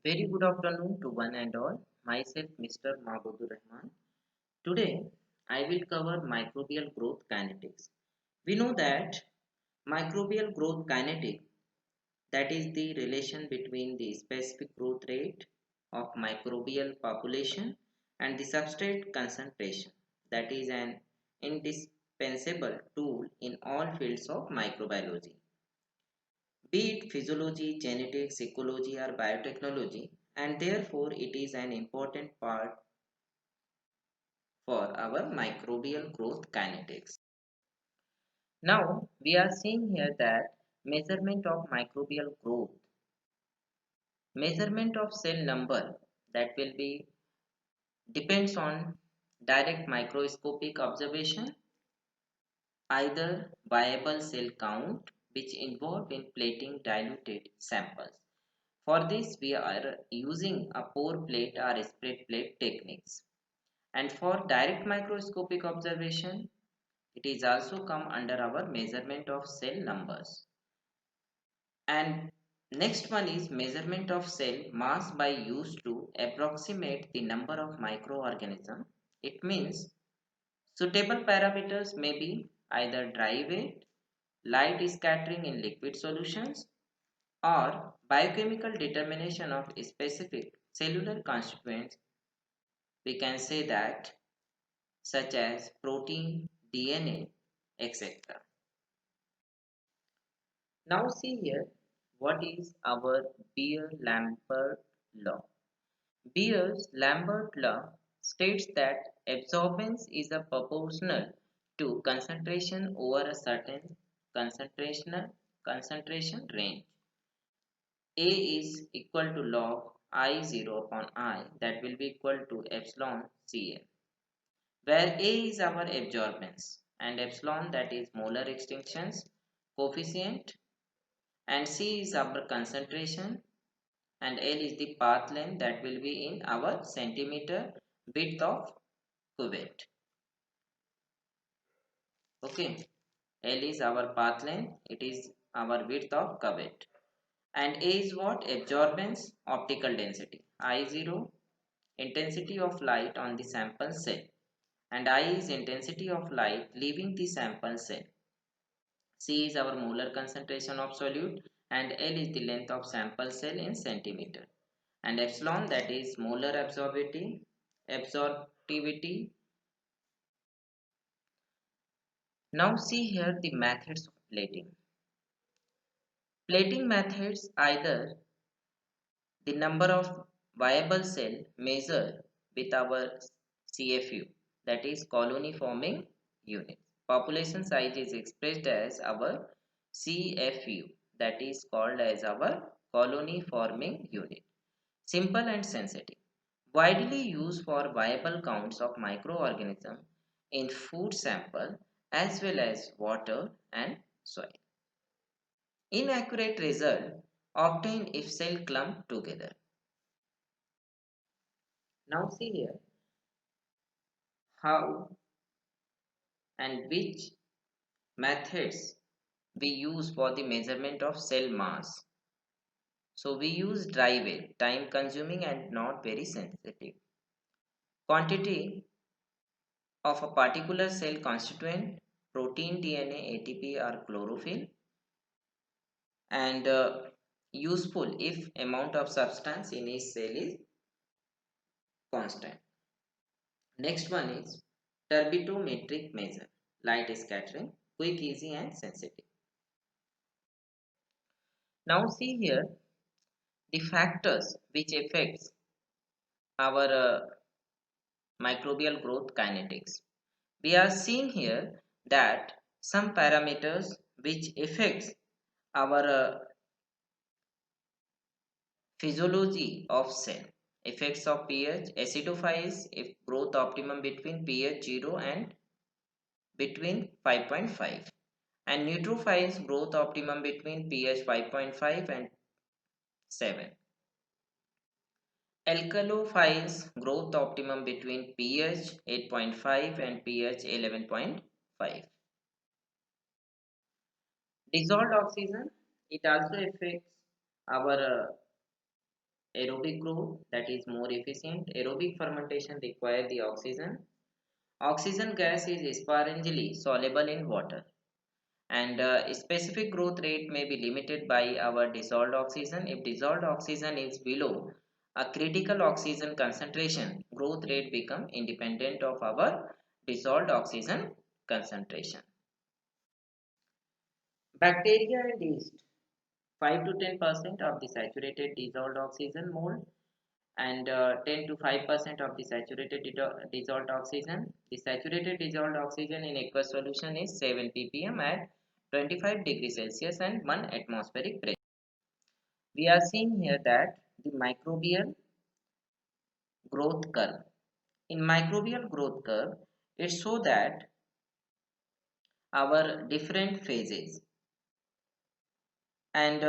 Very good afternoon to one and all. Myself, Mr. Mahbudur Rahman. Today, I will cover microbial growth kinetics. We know that microbial growth kinetic, that is the relation between the specific growth rate of microbial population and the substrate concentration, that is an indispensable tool in all fields of microbiology. Be it physiology, genetics, ecology, or biotechnology, and therefore it is an important part for our microbial growth kinetics. Now, we are seeing here that measurement of cell number that will be depends on direct microscopic observation, either viable cell count, which involved in plating diluted samples. For this, we are using a pour plate or spread plate techniques. And for direct microscopic observation, it is also come under our measurement of cell numbers. And next one is measurement of cell mass by used to approximate the number of microorganisms. It means suitable parameters may be either dry weight, light scattering in liquid solutions, or biochemical determination of specific cellular constituents. We can say that such as protein, DNA, etc. Now see here what is our Beer-Lambert law. Beer-Lambert law states that absorbance is a proportional to concentration over a certain concentration range. A is equal to log I0 upon I, that will be equal to epsilon Cm, where A is our absorbance and epsilon, that is molar extinctions coefficient, and C is our concentration, and L is the path length, that will be in our centimeter width of cuvette. Okay, L is our path length, it is our width of cuvette, and A is what? Absorbance optical density. I0 intensity of light on the sample cell, and I is intensity of light leaving the sample cell. C is our molar concentration of solute, and L is the length of sample cell in centimeter, and epsilon, that is molar absorptivity. Now see here the methods of plating. Plating methods, either the number of viable cell measured with our CFU, that is colony forming unit. Population size is expressed as our CFU, that is called as our colony forming unit. Simple and sensitive. Widely used for viable counts of microorganisms in food sample as well as water and soil. Inaccurate result obtained if cell clump together. Now see here how and which methods we use for the measurement of cell mass. So we use dry weight, time consuming and not very sensitive. Quantity of a particular cell constituent, protein, DNA, ATP or chlorophyll, and useful if amount of substance in each cell is constant. Next one is turbidimetric measure, light scattering, quick, easy and sensitive. Now see here the factors which affects our microbial growth kinetics. We are seeing here that some parameters which affects our physiology of cell. Effects of pH, acidophile if growth optimum between pH 0 and between 5.5, and neutrophiles growth optimum between pH 5.5 and 7. Alkalophiles growth optimum between pH 8.5 and pH 11.5. Dissolved oxygen, it also affects our Aerobic growth, that is more efficient. Aerobic fermentation require the oxygen. Oxygen gas is sparingly soluble in water, and specific growth rate may be limited by our dissolved oxygen. If dissolved oxygen is below a critical oxygen concentration, growth rate become independent of our dissolved oxygen concentration. Bacteria and yeast, 5 to 10% of the saturated dissolved oxygen mole, and 10 to 5% of the saturated dissolved oxygen. The saturated dissolved oxygen in aqueous solution is 7 ppm at 25 degrees Celsius and 1 atmospheric pressure. We are seeing here that the microbial growth curve. In microbial growth curve, it shows that our different phases, and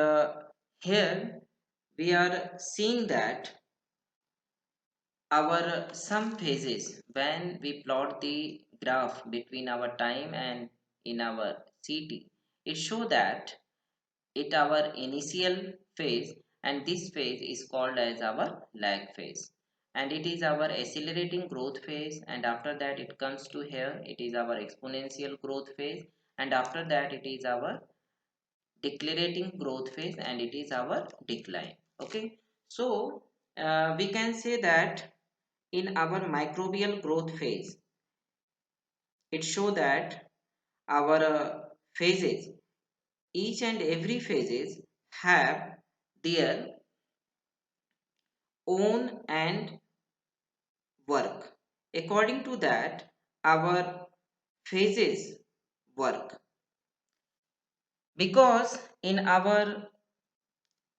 here we are seeing that our some phases, when we plot the graph between our time and in our CT, it show that it our initial phase, and this phase is called as our lag phase, and it is our accelerating growth phase, and after that it comes to here, it is our exponential growth phase, and after that it is our decelerating growth phase, and it is our decline. Okay, so we can say that in our microbial growth phase, it show that our phases, each and every phases have their own and work. According to that, our phases work, because in our,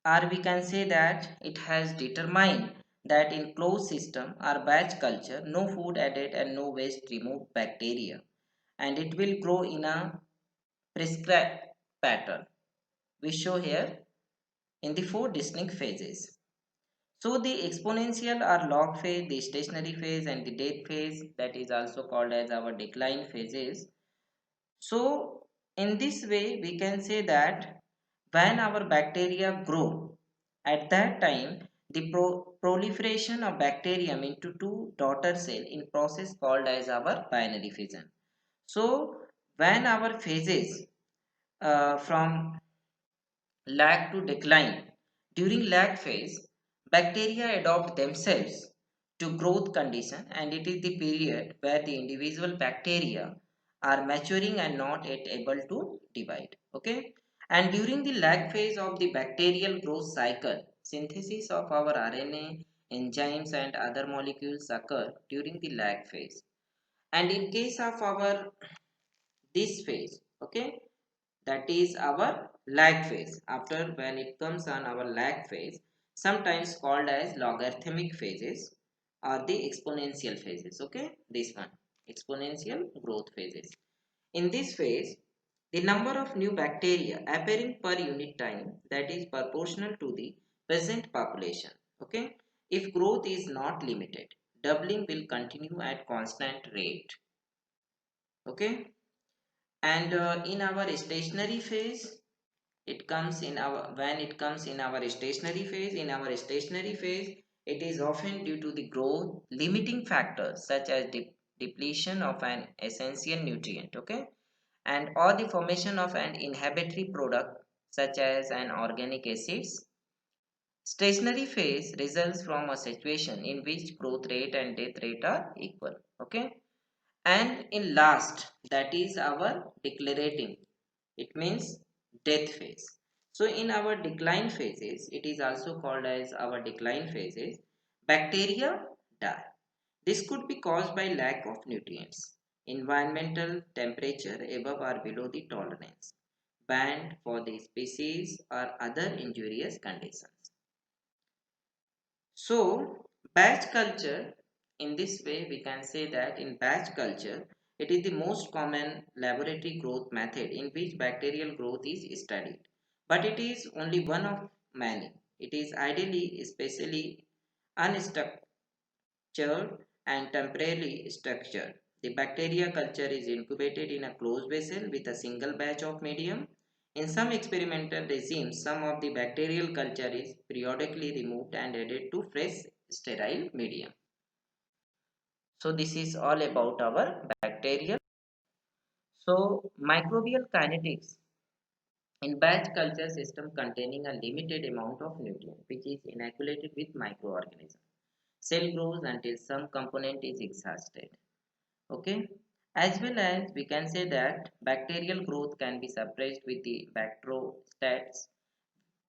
or we can say that it has determined that in closed system or batch culture, no food added and no waste removed bacteria, and it will grow in a prescribed pattern. We show here in the four distinct phases. So the exponential or log phase, the stationary phase, and the death phase, that is also called as our decline phases. So in this way we can say that when our bacteria grow, at that time the proliferation of bacterium into two daughter cell in process called as our binary fission. So when our phases from lag to decline. During lag phase, bacteria adopt themselves to growth condition, and it is the period where the individual bacteria are maturing and not yet able to divide. Okay, and during the lag phase of the bacterial growth cycle, synthesis of our RNA, enzymes and other molecules occur during the lag phase. And in case of our this phase, okay, that is our lag phase. After when it comes on our lag phase, sometimes called as logarithmic phases or the exponential phases. Okay, this one, exponential growth phases. In this phase, the number of new bacteria appearing per unit time, that is proportional to the present population. Okay, if growth is not limited, doubling will continue at constant rate. Okay, and in our stationary phase, it comes in our, when it comes in our stationary phase, it is often due to the growth limiting factors such as depletion of an essential nutrient, okay, and or the formation of an inhibitory product such as an organic acids. Stationary phase results from a situation in which growth rate and death rate are equal. Okay, and in last, that is our declarating, it means death phase. So in our decline phases, it is also called as our decline phases, bacteria die. This could be caused by lack of nutrients, environmental temperature above or below the tolerance band for the species, or other injurious conditions. So batch culture, in this way we can say that in batch culture, it is the most common laboratory growth method in which bacterial growth is studied. But it is only one of many. It is ideally especially unstructured and temporarily structured. The bacteria culture is incubated in a closed vessel with a single batch of medium. In some experimental regimes, some of the bacterial culture is periodically removed and added to fresh sterile medium. So this is all about our bacterial. So microbial kinetics in batch culture system containing a limited amount of nutrient which is inoculated with microorganism. Cell grows until some component is exhausted. Okay. As well as we can say that bacterial growth can be suppressed with the bacterostats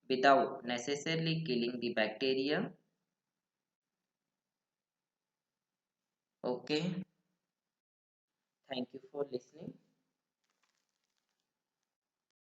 without necessarily killing the bacteria. Okay. Thank you for listening.